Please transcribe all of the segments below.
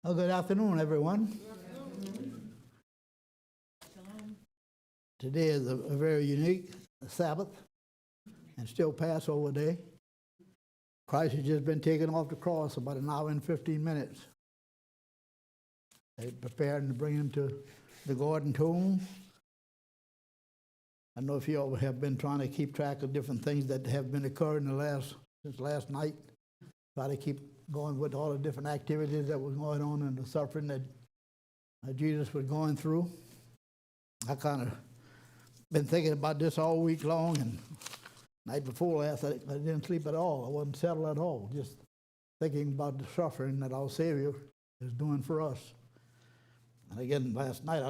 Well, good afternoon, everyone. Today is a very unique Sabbath and still Passover day. Christ has just been taken off the cross about an hour and 15 minutes. They're preparing to bring him to the Garden Tomb. I know if you all have been trying to keep track of different things that have been occurring since last night. Try to keep going with all the different activities that were going on and the suffering that Jesus was going through. I kind of been thinking about this all week long, and night before last I didn't sleep at all. I wasn't settled at all, just thinking about the suffering that our Savior is doing for us. And again, last night,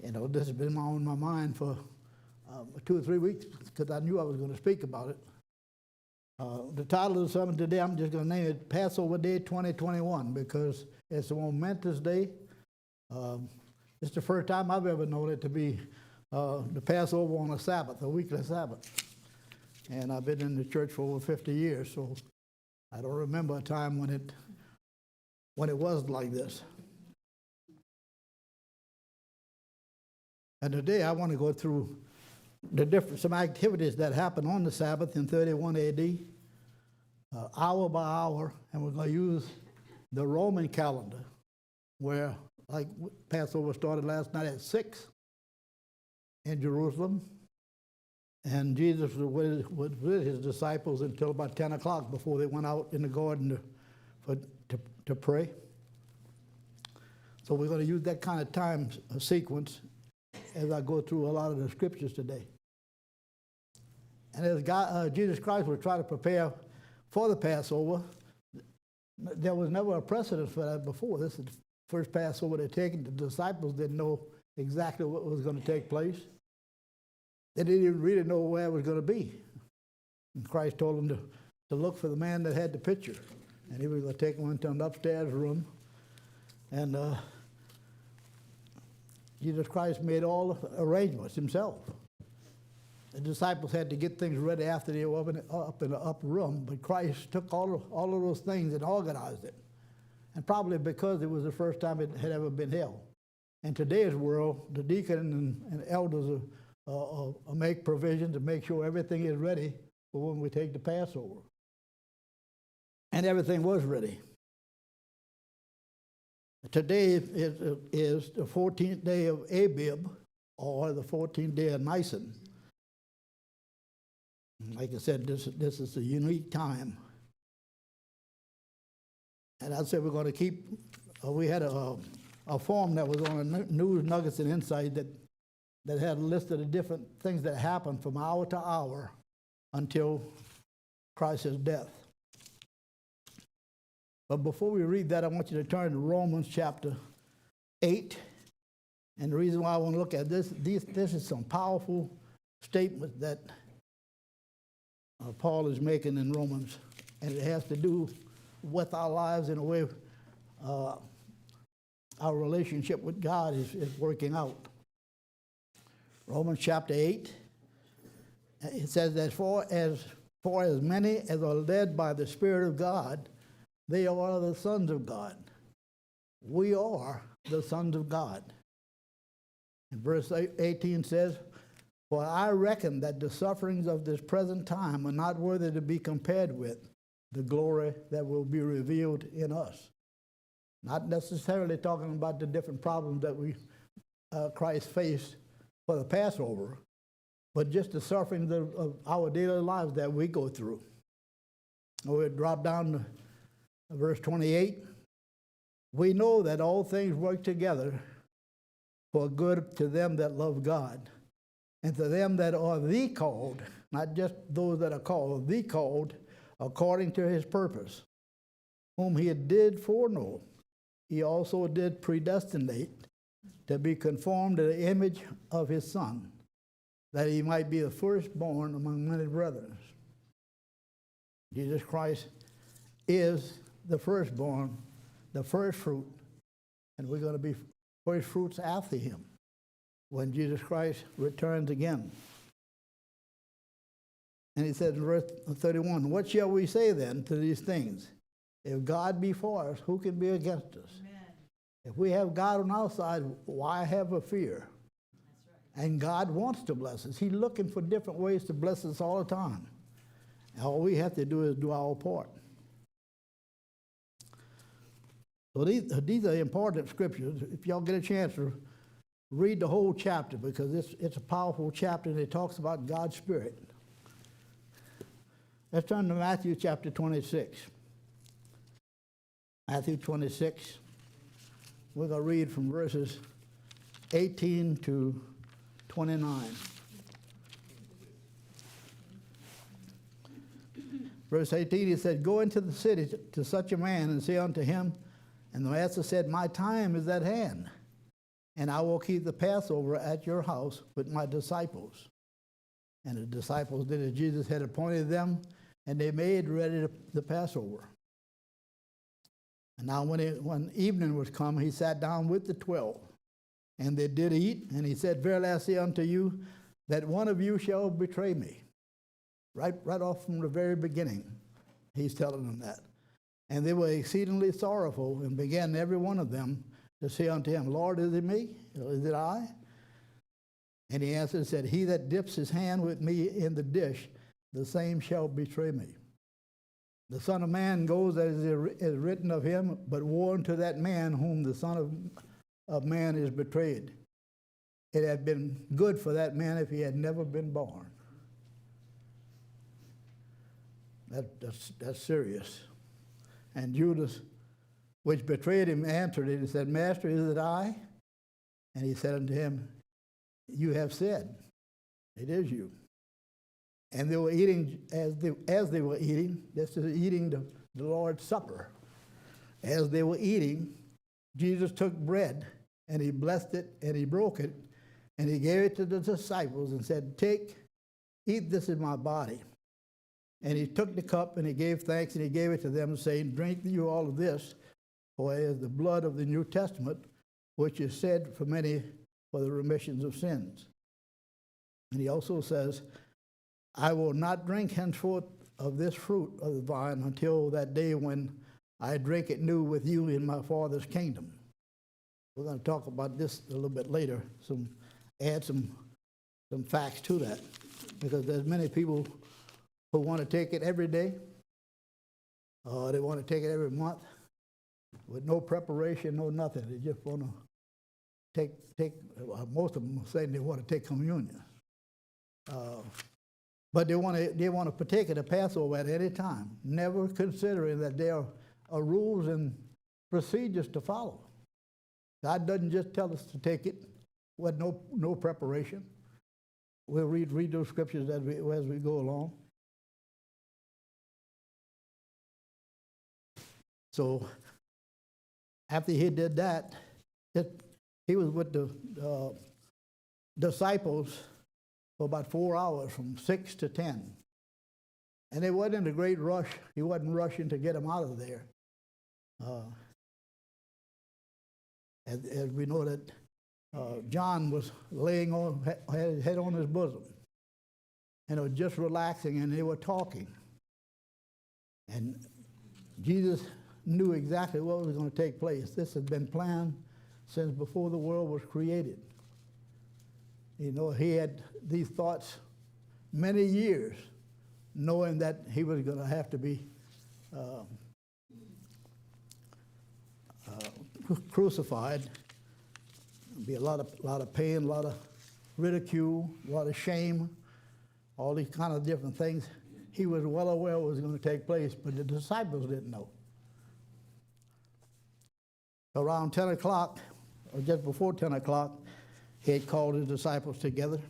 this has been on my mind for 2 or 3 weeks because I knew I was going to speak about it. The title of the sermon today, I'm just going to name it Passover Day 2021 because it's a momentous day. It's the first time I've ever known it to be the Passover on a Sabbath, a weekly Sabbath. And I've been in the church for over 50 years, so I don't remember a time when it was like this. And today I want to go through some activities that happened on the Sabbath in 31 AD, hour by hour, and we're going to use the Roman calendar, where like Passover started last night at 6 in Jerusalem, and Jesus was with his disciples until about 10 o'clock before they went out in the garden to pray. So we're going to use that kind of time sequence as I go through a lot of the scriptures today. And as Jesus Christ was trying to prepare for the Passover, there was never a precedent for that before. This is the first Passover they're taking. The disciples didn't know exactly what was going to take place. They didn't even really know where it was going to be. And Christ told them to look for the man that had the pitcher. And he was going to take them into an upstairs room. And Jesus Christ made all the arrangements himself. The disciples had to get things ready after they were up in the upper room, but Christ took all of those things and organized it. And probably because it was the first time it had ever been held. In today's world, the deacon and elders make provisions to make sure everything is ready for when we take the Passover. And everything was ready. Today is the 14th day of Abib, or the 14th day of Nisan. Like I said, this is a unique time. And I said we're going to keep, we had a form that was on a News Nuggets and Insight that had a list of the different things that happened from hour to hour until Christ's death. But before we read that, I want you to turn to Romans chapter 8. And the reason why I want to look at this is some powerful statements that Paul is making in Romans. And it has to do with our lives in a way our relationship with God is working out. Romans chapter 8, it says that for as many as are led by the Spirit of God, they are the sons of God. We are the sons of God. And verse 18 says, for I reckon that the sufferings of this present time are not worthy to be compared with the glory that will be revealed in us. Not necessarily talking about the different problems that Christ faced for the Passover, but just the sufferings of our daily lives that we go through. We'll drop down to verse 28. We know that all things work together for good to them that love God, and to them that are the called, not just those that are called, the called, according to his purpose, whom he did foreknow, he also did predestinate to be conformed to the image of his Son, that he might be the firstborn among many brethren. Jesus Christ is the firstborn, the first fruit, and we're going to be first fruits after him when Jesus Christ returns again. And he said in verse 31, what shall we say then to these things? If God be for us, who can be against us? Amen. If we have God on our side, why have a fear? That's right. And God wants to bless us. He's looking for different ways to bless us all the time. And all we have to do is do our part. So these are important scriptures. If y'all get a chance to read the whole chapter, because it's a powerful chapter and it talks about God's Spirit. Let's turn to Matthew chapter 26. Matthew 26. We're going to read from verses 18 to 29. Verse 18, he said, "Go into the city to such a man and say unto him," and the master said, "My time is at hand, and I will keep the Passover at your house with my disciples." And the disciples did as Jesus had appointed them, and they made ready the Passover. And now when evening was come, he sat down with the 12, and they did eat, and he said, "Verily I say unto you, that one of you shall betray me." Right off from the very beginning, he's telling them that. And they were exceedingly sorrowful, and began every one of them to say unto him, "Lord, is it me? Is it I?" And he answered and said, "He that dips his hand with me in the dish, the same shall betray me. The Son of Man goes as is written of him, but woe unto that man whom the Son of Man is betrayed. It had been good for that man if he had never been born." That's serious. And Judas, which betrayed him, answered it and said, "Master, is it I?" And he said unto him, "You have said, it is you." And they were eating, as they were eating, this is eating the Lord's Supper. As they were eating, Jesus took bread, and he blessed it, and he broke it, and he gave it to the disciples and said, "Take, eat, this is my body." And he took the cup, and he gave thanks, and he gave it to them, saying, "Drink you all of this, for it is the blood of the New Testament, which is shed for many for the remissions of sins." And he also says, "I will not drink henceforth of this fruit of the vine until that day when I drink it new with you in my Father's kingdom." We're going to talk about this a little bit later, add some facts to that, because there's many people who want to take it every day. They want to take it every month with no preparation, no nothing. They just want to most of them are saying they want to take communion. But they want to partake of the Passover at any time, never considering that there are rules and procedures to follow. God doesn't just tell us to take it with no preparation. We'll read those scriptures as we go along. So after he did that, he was with the disciples for about 4 hours, from 6 to 10. And it wasn't a great rush. He wasn't rushing to get them out of there. As we know that John was had his head on his bosom, and was just relaxing, and they were talking. And Jesus knew exactly what was going to take place. This had been planned since before the world was created. You know, he had these thoughts many years, knowing that he was going to have to be crucified. There'd be a lot of pain, a lot of ridicule, a lot of shame, all these kind of different things. He was well aware what was going to take place, but the disciples didn't know. Around 10 o'clock, or just before 10 o'clock, he had called his disciples together.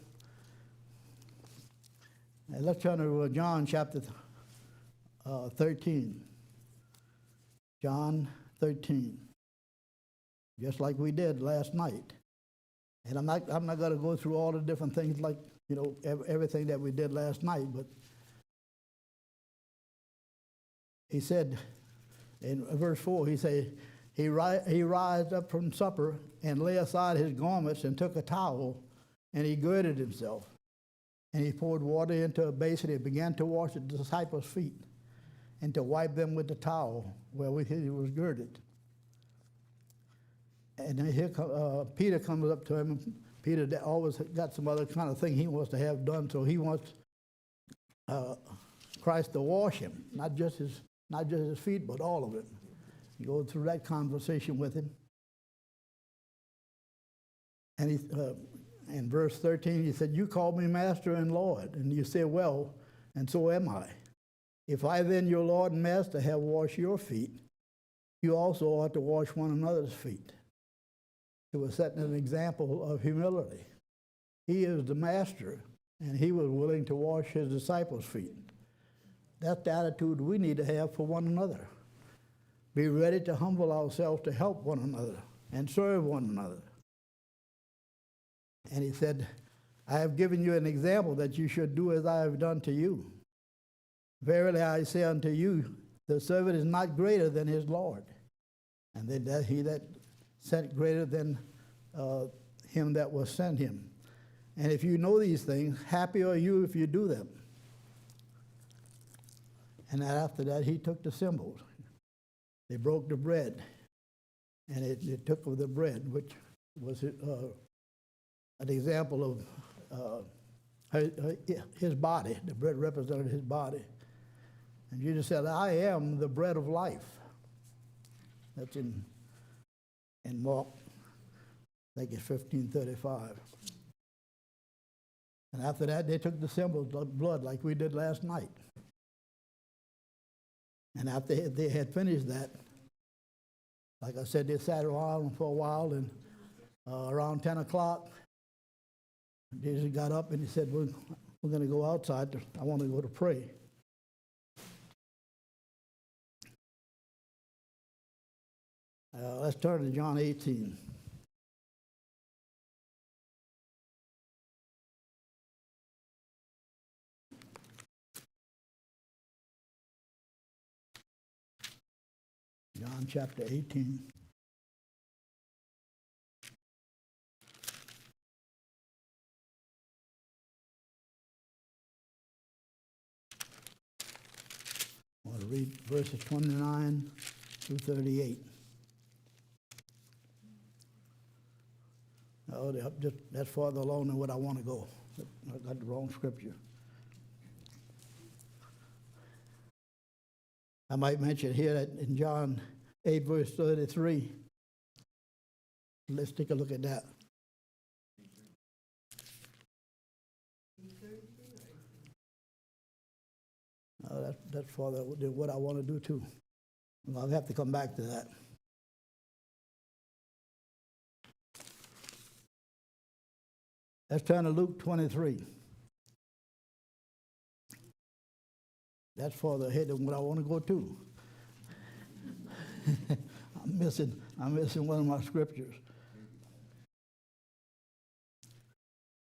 And let's turn to John chapter 13. John 13. Just like we did last night. And I'm not going to go through all the different things like, everything that we did last night, but he said in verse 4, he said, he rised up from supper and lay aside his garments and took a towel, and he girded himself. And he poured water into a basin and began to wash the disciples' feet and to wipe them with the towel wherewith he was girded. And then here Peter comes up to him. Peter always got some other kind of thing he wants to have done, so he wants Christ to wash him, not just his feet, but all of it. He goes through that conversation with him. And he, in verse 13, he said, "You call me Master and Lord." And you say, "Well, and so am I. If I then, your Lord and Master, have washed your feet, you also ought to wash one another's feet." He was setting an example of humility. He is the master, and he was willing to wash his disciples' feet. That's the attitude we need to have for one another. Be ready to humble ourselves to help one another and serve one another. And he said, "I have given you an example that you should do as I have done to you. Verily I say unto you, the servant is not greater than his Lord, and then that he that sent greater than him that was sent him. And if you know these things, happy are you if you do them." And after that, he took the symbols. They broke the bread, and it took of the bread, which was an example of his body. The bread represented his body. And Jesus said, "I am the bread of life." That's in Mark, I think it's 15:35. And after that, they took the symbols of blood like we did last night. And after they had finished that, like I said, they sat around for a while, and around 10 o'clock, Jesus got up and he said, we're going to go outside. I want to go to pray. Let's turn to John 18. John chapter 18. I want to read verses 29 through 38. Oh, that's farther along than what I want to go. I got the wrong scripture. I might mention here that in John 8, verse 33, let's take a look at that. That's farther than what I want to do too. I'll have to come back to that. Let's turn to Luke 23. That's farther ahead than what I want to go to. I'm missing one of my scriptures.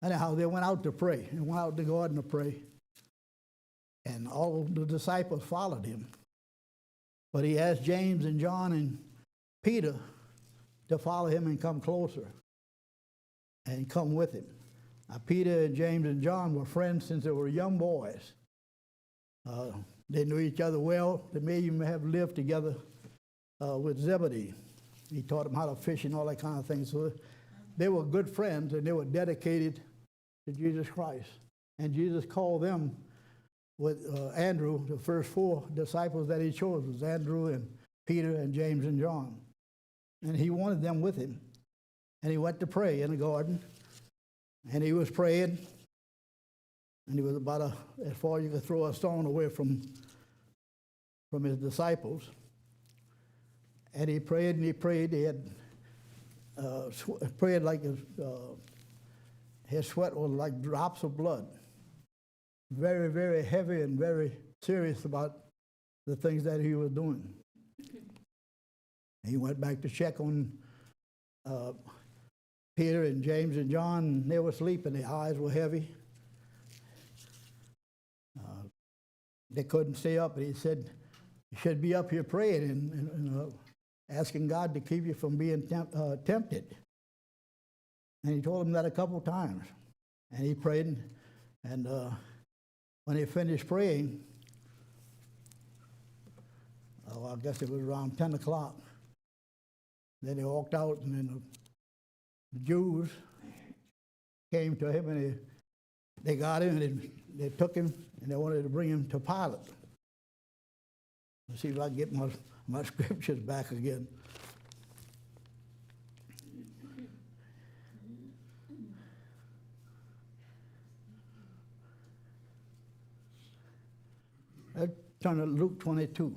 Anyhow, they went out to pray. They went out to the garden to pray. And all of the disciples followed him. But he asked James and John and Peter to follow him and come closer and come with him. Now, Peter and James and John were friends since they were young boys. They knew each other well. They may even have lived together with Zebedee. He taught them how to fish and all that kind of thing. So they were good friends, and they were dedicated to Jesus Christ. And Jesus called them with Andrew. The first four disciples that he chose was Andrew and Peter and James and John. And he wanted them with him. And he went to pray in the garden. And he was praying. And he was about as far as you could throw a stone away from his disciples. And he prayed and he prayed. He had prayed like his sweat was like drops of blood. Very, very heavy and very serious about the things that he was doing. He went back to check on Peter and James and John, and they were sleeping. Their eyes were heavy. They couldn't stay up, and he said, "You should be up here praying and asking God to keep you from being tempted." And he told them that a couple times. And he prayed, and when he finished praying, guess it was around 10 o'clock. Then he walked out, and then the Jews came to him, and they got him, and they took him, and they wanted to bring him to Pilate. Let's see if I can get my scriptures back again. Let's turn to Luke 22.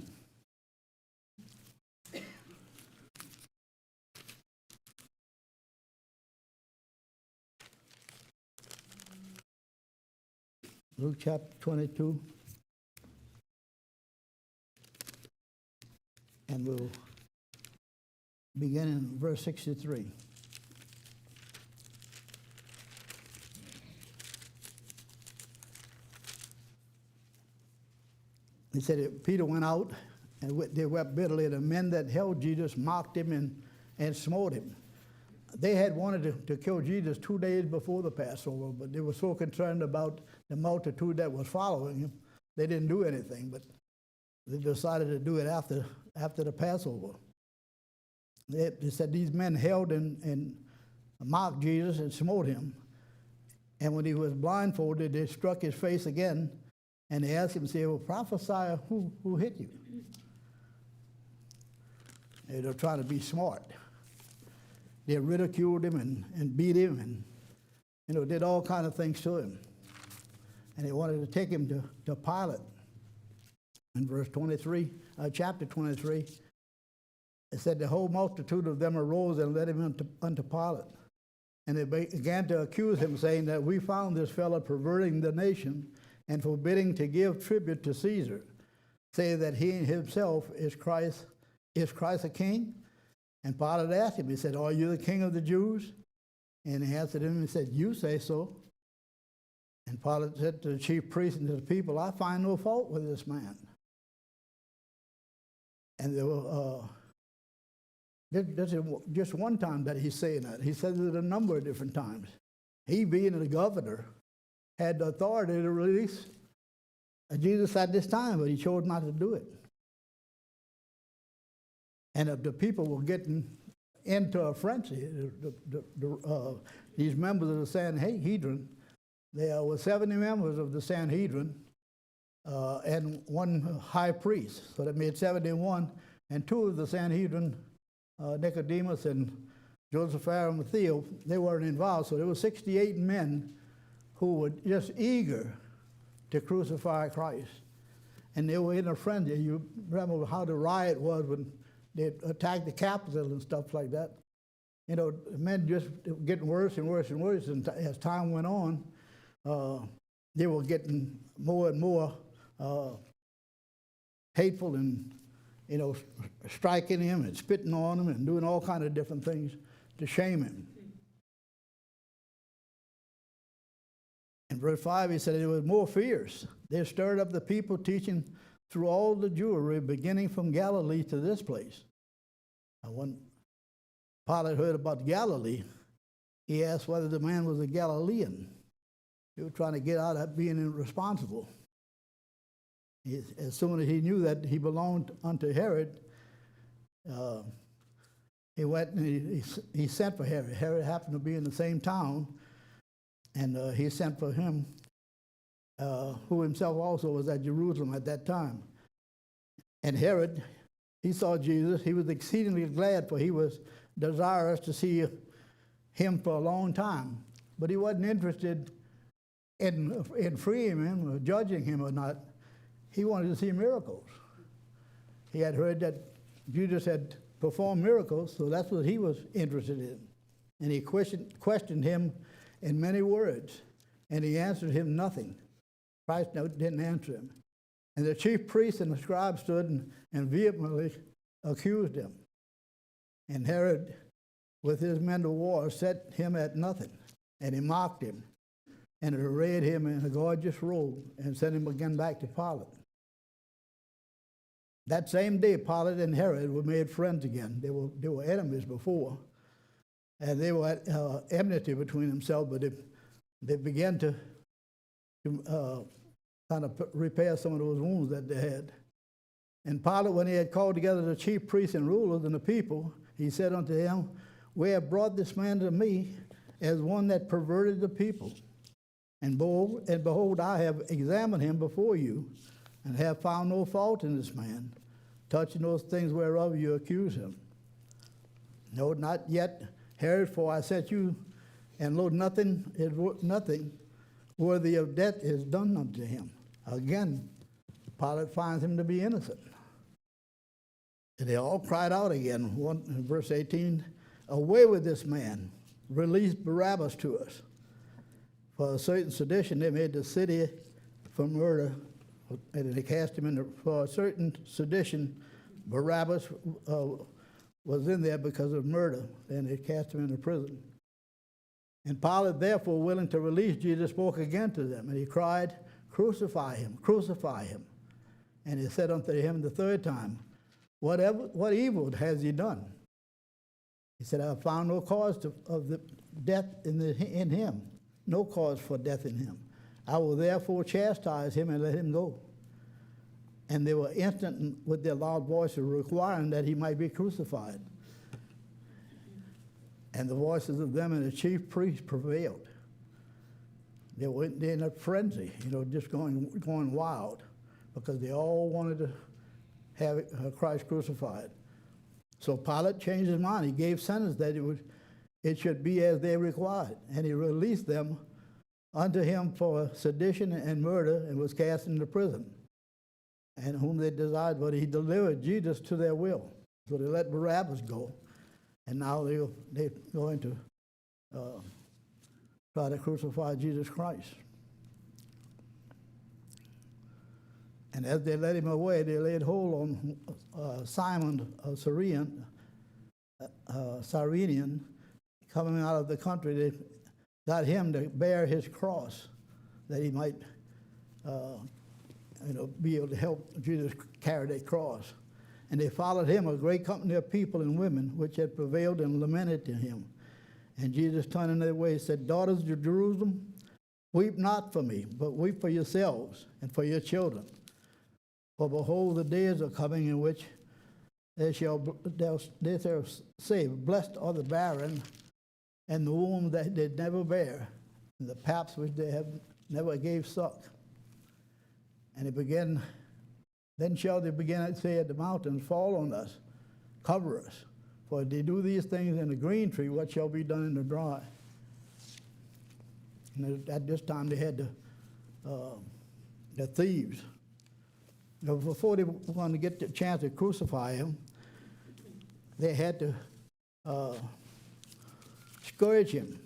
Luke chapter 22. And we'll begin in verse 63. He said that Peter went out, and they wept bitterly. The men that held Jesus mocked him and smote him. They had wanted to kill Jesus 2 days before the Passover, but they were so concerned about the multitude that was following him, they didn't do anything. But they decided to do it after the Passover. They said these men held and mocked Jesus and smote him. And when he was blindfolded, they struck his face again, and they asked him, say, well, prophesy who hit you? They were trying to be smart. They ridiculed him and beat him and did all kinds of things to him. And they wanted to take him to Pilate. In verse 23, chapter 23, it said the whole multitude of them arose and led him unto Pilate. And they began to accuse him, saying that we found this fellow perverting the nation and forbidding to give tribute to Caesar, saying that he himself is Christ a king? And Pilate asked him, he said, are you the king of the Jews? And he answered him and said, you say so. And Pilate said to the chief priests and to the people, I find no fault with this man. And there were, this is just one time that he's saying that. He says it a number of different times. He, being the governor, had the authority to release Jesus at this time, but he chose not to do it. And the people were getting into a frenzy. These members of the Sanhedrin, there were 70 members of the Sanhedrin and one high priest. So that made 71, and two of the Sanhedrin, Nicodemus and Joseph, Arimathea, they weren't involved. So there were 68 men who were just eager to crucify Christ. And they were in a frenzy. You remember how the riot was when they attacked the Capitol and stuff like that. The men just getting worse and worse and worse. And as time went on, they were getting more and more hateful and, striking him and spitting on him and doing all kinds of different things to shame him. In verse 5, he said it was more fierce. They stirred up the people, teaching through all the Jewry, beginning from Galilee to this place. And when Pilate heard about Galilee, he asked whether the man was a Galilean. He was trying to get out of being irresponsible. As soon as he knew that he belonged unto Herod, he went and he sent for Herod. Herod happened to be in the same town, and he sent for him, who himself also was at Jerusalem at that time. And Herod, he saw Jesus. He was exceedingly glad, for he was desirous to see him for a long time. But he wasn't interested in freeing him or judging him or not. He wanted to see miracles. He had heard that Jesus had performed miracles, so that's what he was interested in. And he questioned him in many words, and he answered him nothing. Christ didn't answer him. And the chief priests and the scribes stood and vehemently accused him. And Herod, with his men of war, set him at nothing, and he mocked him, and arrayed him in a gorgeous robe, and sent him again back to Pilate. That same day, Pilate and Herod were made friends again. They were enemies before, and they were at enmity between themselves, but they began to kind of repair some of those wounds that they had. And Pilate, when he had called together the chief priests and rulers and the people, he said unto them, We have brought this man to me as one that perverted the people. And behold, I have examined him before you, and have found no fault in this man, touching those things whereof you accuse him. No, not yet, Herod, for I set you, and lo, nothing worthy of death is done unto him. Again, Pilate finds him to be innocent. And they all cried out again, in verse 18, Away with this man, release Barabbas to us. For a certain sedition they made the city for murder, and they cast him in for a certain sedition. Barabbas was in there because of murder, and they cast him into prison. And Pilate, therefore, willing to release Jesus, spoke again to them, and he cried, Crucify him, crucify him. And he said unto him the third time, What evil has he done? He said, I have found no cause of the death in him, no cause for death in him. I will therefore chastise him and let him go. And they were instant with their loud voices, requiring that he might be crucified. And the voices of them and the chief priests prevailed. They were in a frenzy, just going wild, because they all wanted to have Christ crucified. So Pilate changed his mind. He gave sentence that it should be as they required, and he released them unto him for sedition and murder, and was cast into prison. And whom they desired, but he delivered Jesus to their will. So they let Barabbas go, and now they're going to try to crucify Jesus Christ. And as they led him away, they laid hold on Simon, a Cyrenian, coming out of the country. They got him to bear his cross, that he might be able to help Jesus carry that cross. And they followed him, a great company of people and women, which had prevailed and lamented to him. And Jesus, turning their way, said, Daughters of Jerusalem, weep not for me, but weep for yourselves and for your children. For behold, the days are coming in which they shall say, Blessed are the barren, and the womb that they never bear, and the paps which they have never gave suck. And then shall they begin to say at the mountains, Fall on us, cover us. For if they do these things in the green tree, what shall be done in the dry? And at this time they had the thieves. Before they were going to get the chance to crucify him, they had to scourge him.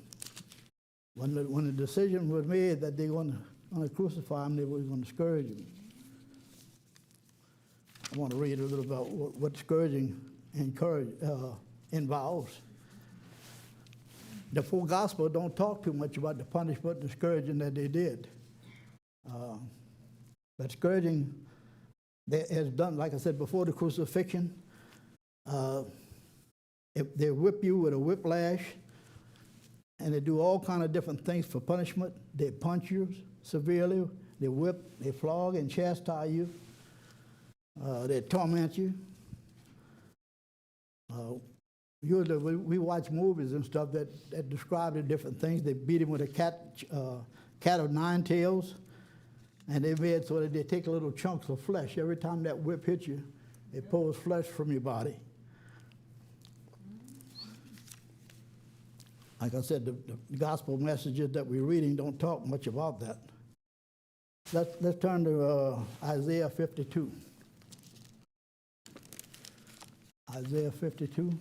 When the decision was made that they were going to crucify him, they were going to scourge him. I want to read a little about what scourging involves. The full gospel don't talk too much about the punishment and the scourging that they did. But scourging is done, like I said, before the crucifixion. They whip you with a whiplash, and they do all kind of different things for punishment. They punch you severely. They whip, they flog and chastise you. They torment you. Usually we watch movies and stuff that describe the different things. They beat him with a cat of nine tails, and they made so that they take little chunks of flesh. Every time that whip hits you, it pulls flesh from your body. Like I said, the gospel messages that we're reading don't talk much about that. Let's turn to Isaiah 52. Isaiah 52.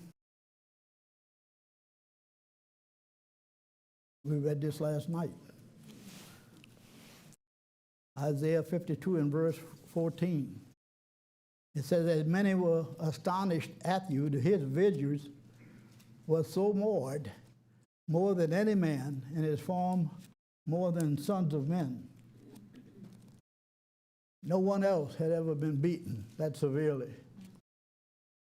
We read this last night. Isaiah 52 and verse 14. It says, As many were astonished at you, his vigils was so marred, more than any man, and his form more than sons of men. No one else had ever been beaten that severely.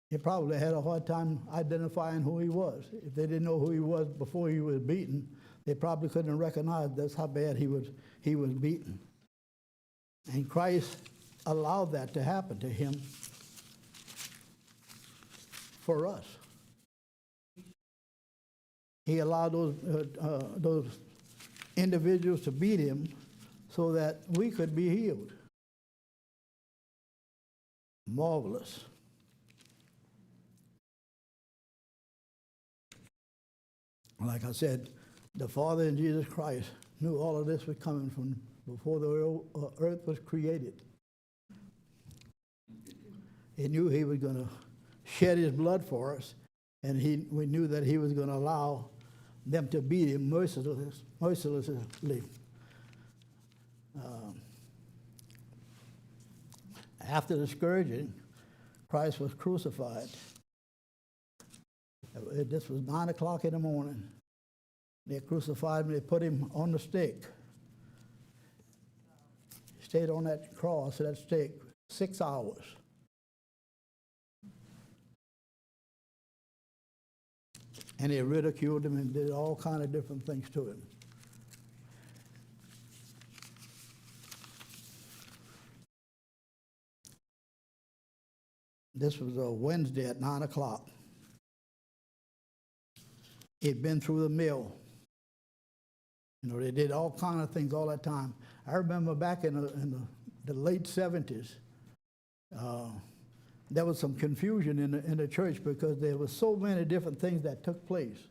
He probably had a hard time identifying who he was. If they didn't know who he was before he was beaten, they probably couldn't recognize that's how bad he was beaten. And Christ allowed that to happen to him for us. He allowed those individuals to beat him so that we could be healed. Marvelous. Like I said, the Father in Jesus Christ knew all of this was coming from before the earth was created. He knew he was going to shed his blood for us, and we knew that he was going to allow them to beat him mercilessly. After the scourging, Christ was crucified. This was 9 o'clock in the morning. They crucified him. They put him on the stake. He stayed on that cross, that stake, 6 hours. And they ridiculed him and did all kinds of different things to him. This was a Wednesday at 9 o'clock. He'd been through the mill. You know, they did all kinds of things all that time. I remember back in the late 70s, there was some confusion in the church because there were so many different things that took place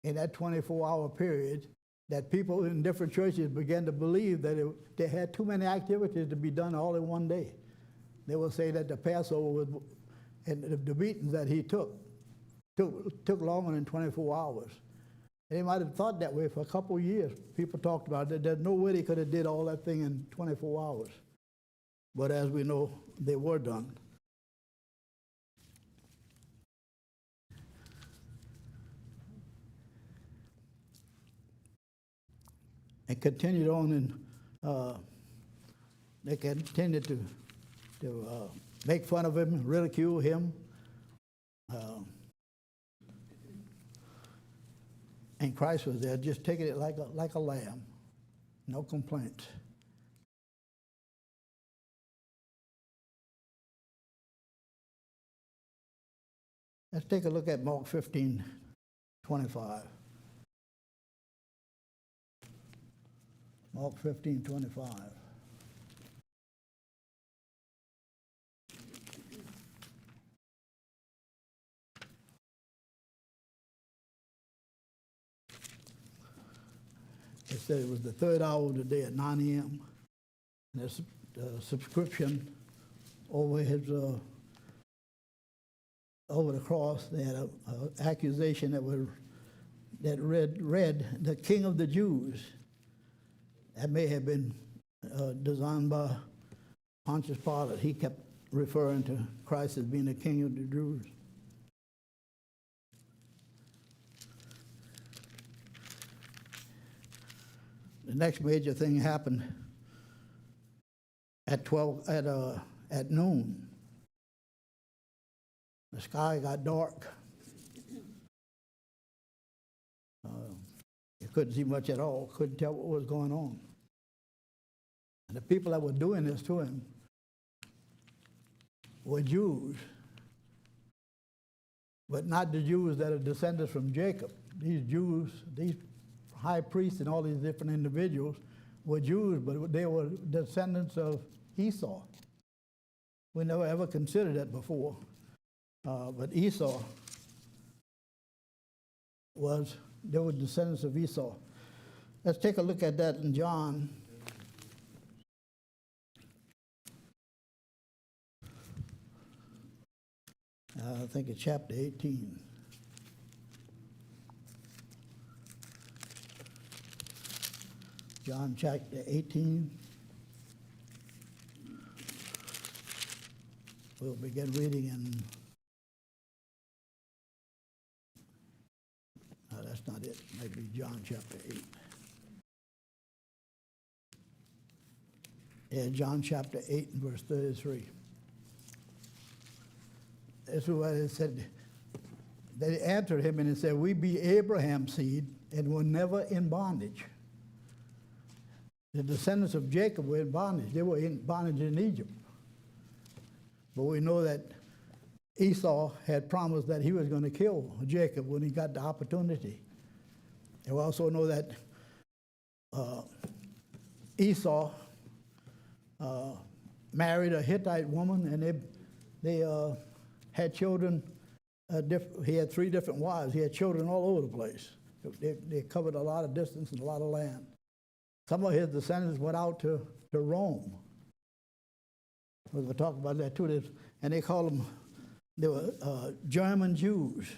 in that 24-hour period that people in different churches began to believe that they had too many activities to be done all in one day. They would say that the Passover and the beatings that he took longer than 24 hours. And they might have thought that way for a couple of years. People talked about it. There's no way they could have did all that thing in 24 hours. But as we know, they were done. And continued on, and they continued to make fun of him, ridicule him. And Christ was there, just taking it like a lamb, no complaints. Let's take a look at Mark 15:25. Mark 15:25. It said it was the third hour of the day at 9 a.m. And there's a subscription over over the cross. They had an accusation that read the King of the Jews. That may have been designed by Pontius Pilate. He kept referring to Christ as being the King of the Jews. The next major thing happened at noon. The sky got dark. You couldn't see much at all. Couldn't tell what was going on. And the people that were doing this to him were Jews, but not the Jews that are descendants from Jacob. These Jews, these high priests and all these different individuals were Jews, but they were descendants of Esau. We never ever considered that before. But Esau they were descendants of Esau. Let's take a look at that in John. I think it's chapter 18. John chapter 18. We'll begin reading in, no, that's not it. Maybe John chapter 8. Yeah, John chapter 8 and verse 33. This is what it said. They answered him and he said, "We be Abraham's seed and were never in bondage." the descendants of Jacob were in bondage. They were in bondage in Egypt. But we know that Esau had promised that he was going to kill Jacob when he got the opportunity. And we also know that Esau married a Hittite woman, and they had children. He had 3 different wives. He had children all over the place. They covered a lot of distance and a lot of land. Some of his descendants went out to Rome. We'll talk about that too. And they called them, they were German Jews.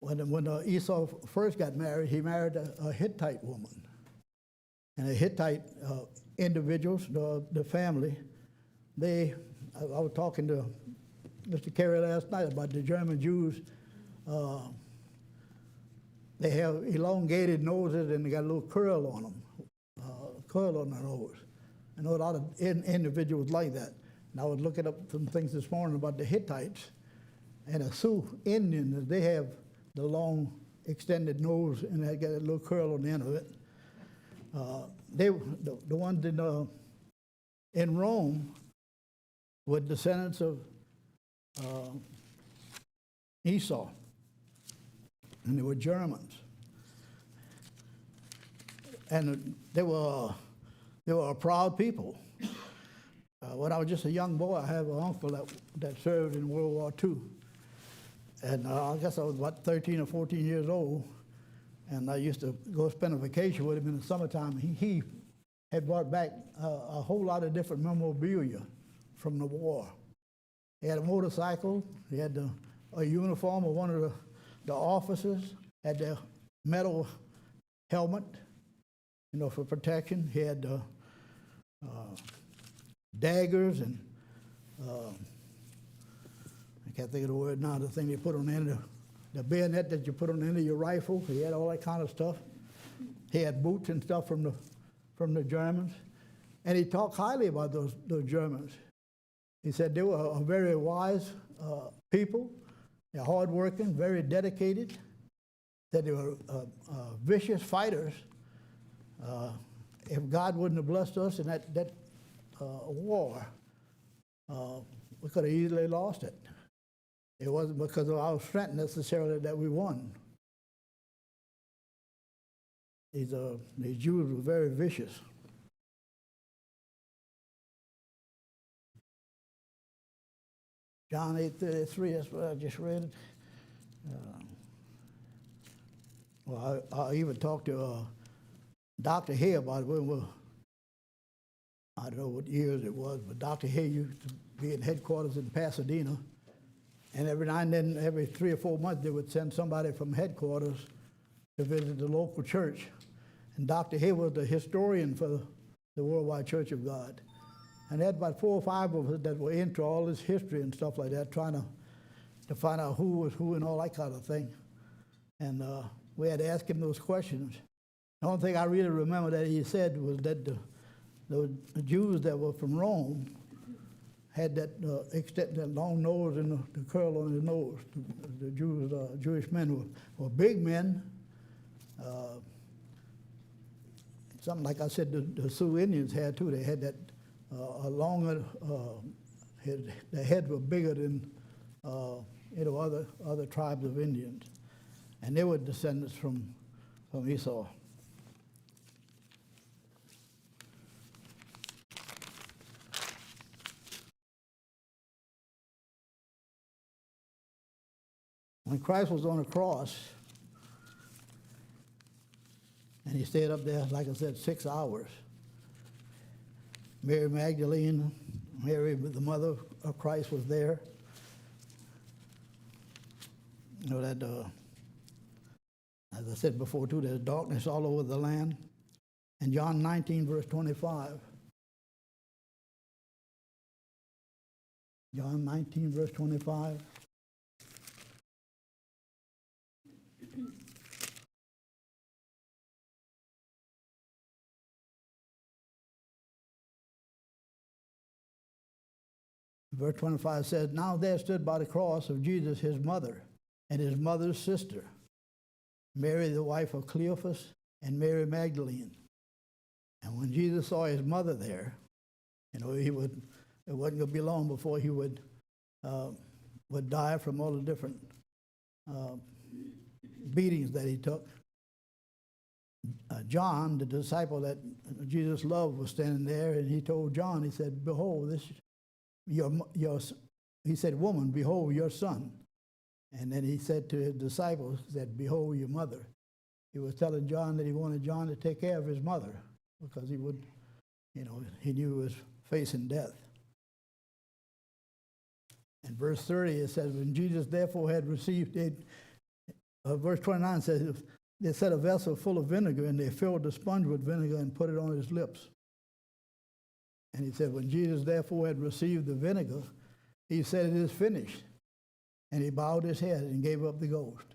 When Esau first got married, he married a Hittite woman. And the Hittite individuals, the family, I was talking to Mr. Carey last night about the German Jews. They have elongated noses and they got a little curl on them, curl on their nose. I know a lot of individuals like that. And I was looking up some things this morning about the Hittites and the Sioux Indians. They have the long extended nose and they got a little curl on the end of it. The ones in Rome were descendants of Esau, and they were Germans. And they were a proud people. When I was just a young boy, I have an uncle that served in World War II. And I guess I was about 13 or 14 years old, and I used to go spend a vacation with him in the summertime. He had brought back a whole lot of different memorabilia from the war. He had a motorcycle, he had a uniform of one of the officers, had the metal helmet, for protection. He had daggers and I can't think of the word now, the thing they put on the end of the bayonet that you put on the end of your rifle. He had all that kind of stuff. He had boots and stuff from the Germans. And he talked highly about those Germans. He said they were a very wise people. They're hardworking, very dedicated. That they were vicious fighters. If God wouldn't have blessed us in that war, we could have easily lost it. It wasn't because of our strength necessarily that we won. These Jews were very vicious. John 8:33, that's what I just read. Well, I even talked to Dr. Hay about it. I don't know what years it was, but Dr. Hay used to be in headquarters in Pasadena. And every now and then, every 3 or 4 months, they would send somebody from headquarters to visit the local church. And Dr. Hay was the historian for the Worldwide Church of God. And they had about 4 or 5 of us that were into all this history and stuff like that, trying to find out who was who and all that kind of thing. And we had to ask him those questions. The only thing I really remember that he said was that the Jews that were from Rome had that long nose and the curl on his nose. The Jewish men were big men. Something like I said, the Sioux Indians had too. They had that a longer, their heads were bigger than other tribes of Indians, and they were descendants from Esau. When Christ was on the cross, and he stayed up there, like I said, 6 hours, Mary Magdalene, Mary, the mother of Christ, was there. That, as I said before too, there's darkness all over the land. And John 19, verse 25. John 19, verse 25. Verse 25 says, "Now there stood by the cross of Jesus his mother and his mother's sister, Mary the wife of Cleophas, and Mary Magdalene. And when Jesus saw his mother there, it wasn't going to be long before he would die from all the different beatings that he took. John, the disciple that Jesus loved, was standing there, and he told John, he said, "Behold, he said, woman, behold your son." And then he said to his disciples, he said, "Behold your mother." He was telling John that he wanted John to take care of his mother because he knew he was facing death. In verse 30, it says, when Jesus therefore had received it, verse 29 says, they set a vessel full of vinegar, and they filled the sponge with vinegar and put it on his lips. And he said, when Jesus therefore had received the vinegar, he said, "It is finished." And he bowed his head and gave up the ghost,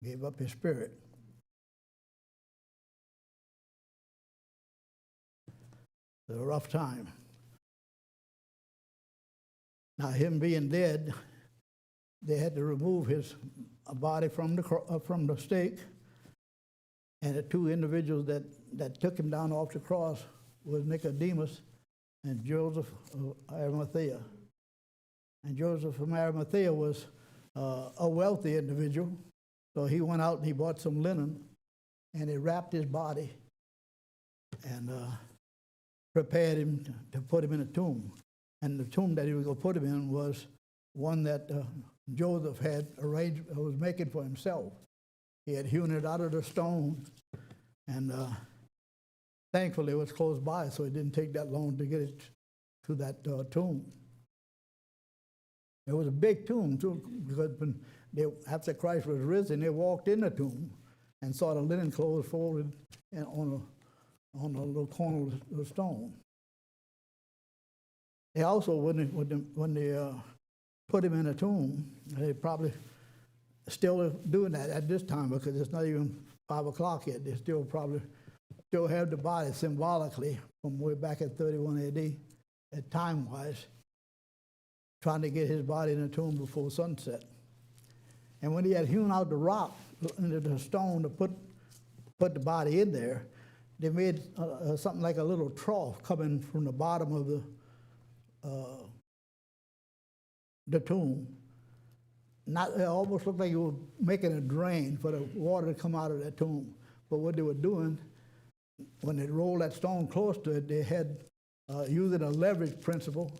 gave up his spirit. It was a rough time. Now, him being dead, they had to remove his body from the stake. And the two individuals that took him down off the cross was Nicodemus and Joseph of Arimathea. And Joseph of Arimathea was a wealthy individual, so he went out and he bought some linen, and he wrapped his body and prepared him to put him in a tomb. And the tomb that he was going to put him in was one that Joseph had arranged, was making for himself. He had hewn it out of the stone, and thankfully it was close by, so it didn't take that long to get it to that tomb. It was a big tomb, too, because after Christ was risen, they walked in the tomb and saw the linen clothes folded on a little corner of the stone. They also, when they put him in a tomb, they probably still doing that at this time because it's not even 5 o'clock yet. They still have the body symbolically from way back at 31 AD, at time-wise, trying to get his body in the tomb before sunset. And when he had hewn out the rock into the stone to put the body in there, they made something like a little trough coming from the bottom of the tomb. It almost looked like you were making a drain for the water to come out of that tomb. But what they were doing, when they rolled that stone close to it, they had using a leverage principle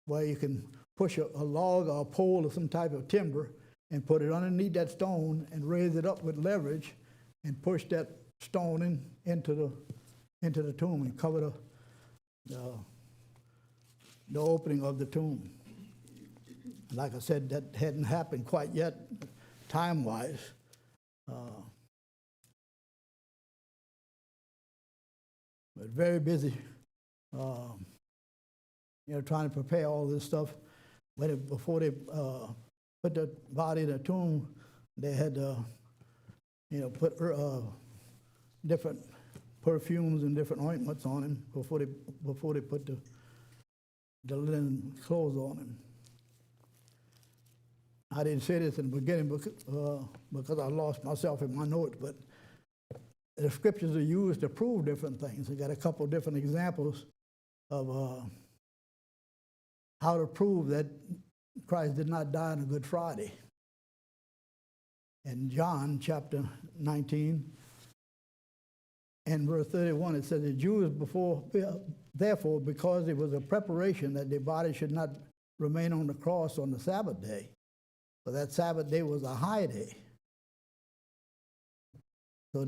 where you can push a log or a pole or some type of timber and put it underneath that stone and raise it up with leverage and push that stone into the tomb and cover the opening of the tomb. Like I said, that hadn't happened quite yet, time-wise. But very busy, trying to prepare all this stuff. Before they put the body in the tomb, they had put different perfumes and different ointments on him before they put the linen clothes on him. I didn't say this in the beginning because I lost myself in my notes, but the scriptures are used to prove different things. I got a couple of different examples of how to prove that Christ did not die on a Good Friday. In John chapter 19 and verse 31, it says, the Jews therefore, because it was a preparation that their body should not remain on the cross on the Sabbath day, for that Sabbath day was a high day. So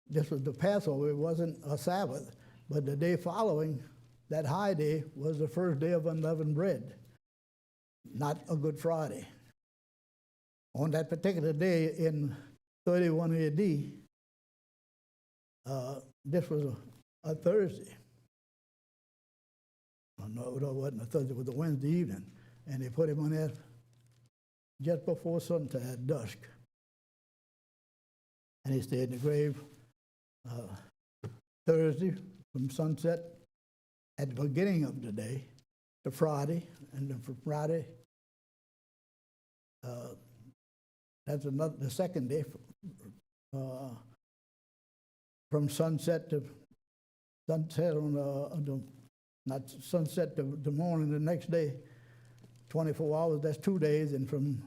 this was the Passover. It wasn't a Sabbath, but the day following that high day was the first day of unleavened bread, not a Good Friday. On that particular day in 31 AD, this was a Thursday. Oh, no, it wasn't a Thursday, it was a Wednesday evening. And they put him on there just before sunset at dusk. And he stayed in the grave Thursday from sunset at the beginning of the day to Friday, and then from Friday, that's the second day, from sunset to sunset not sunset to the morning the next day, 24 hours, that's 2 days, and from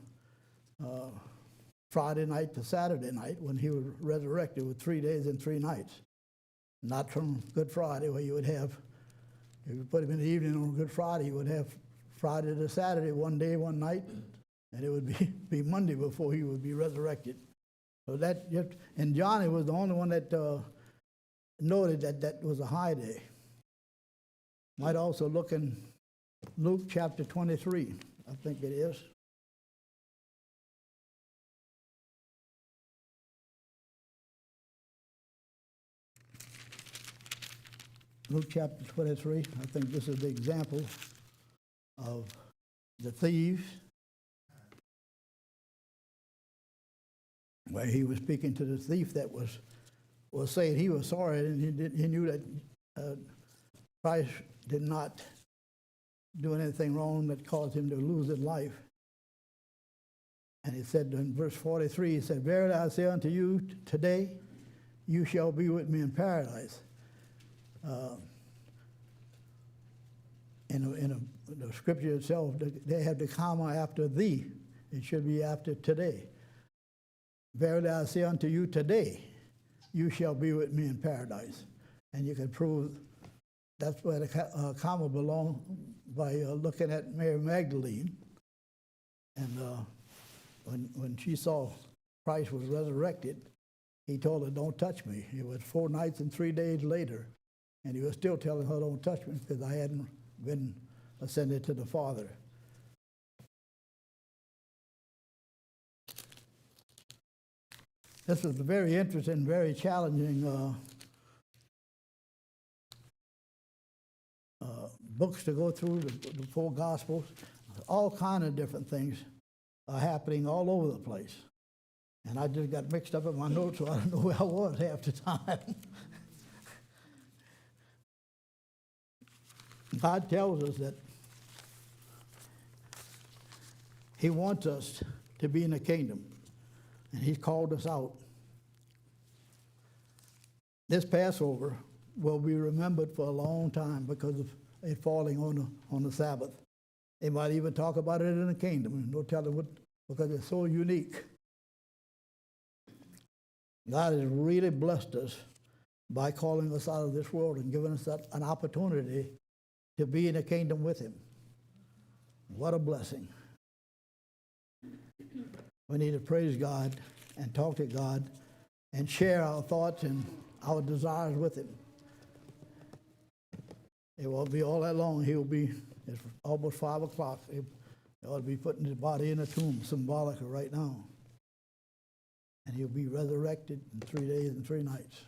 Friday night to Saturday night when he was resurrected with 3 days and 3 nights. Not from Good Friday where you would have, if you put him in the evening on Good Friday, you would have Friday to Saturday, 1 day, 1 night, and it would be Monday before he would be resurrected. So that just, and Johnny was the only one that noted that that was a high day. Might also look in Luke chapter 23, I think it is. Luke chapter 23, I think this is the example of the thieves, where he was speaking to the thief that was saying he was sorry, and he knew that Christ did not do anything wrong that caused him to lose his life. And he said in verse 43, he said, "Verily I say unto you, today you shall be with me in paradise." In the scripture itself, they have the comma after thee. It should be after today. "Verily I say unto you, today you shall be with me in paradise." And you can prove that's where the comma belongs by looking at Mary Magdalene. And when she saw Christ was resurrected, he told her, "Don't touch me." It was 4 nights and 3 days later, and he was still telling her, "Don't touch me," because I hadn't been ascended to the Father. This is a very interesting, very challenging books to go through, the 4 Gospels. All kind of different things are happening all over the place. And I just got mixed up in my notes, so I don't know where I was half the time. God tells us that he wants us to be in the kingdom, and he's called us out. This Passover will be remembered for a long time because of it falling on the Sabbath. They might even talk about it in the kingdom, and don't tell them what, because it's so unique. God has really blessed us by calling us out of this world and giving us an opportunity to be in the kingdom with him. What a blessing. We need to praise God and talk to God and share our thoughts and our desires with him. It won't be all that long. It's almost 5 o'clock. He ought to be putting his body in a tomb, symbolic right now. And he'll be resurrected in 3 days and 3 nights.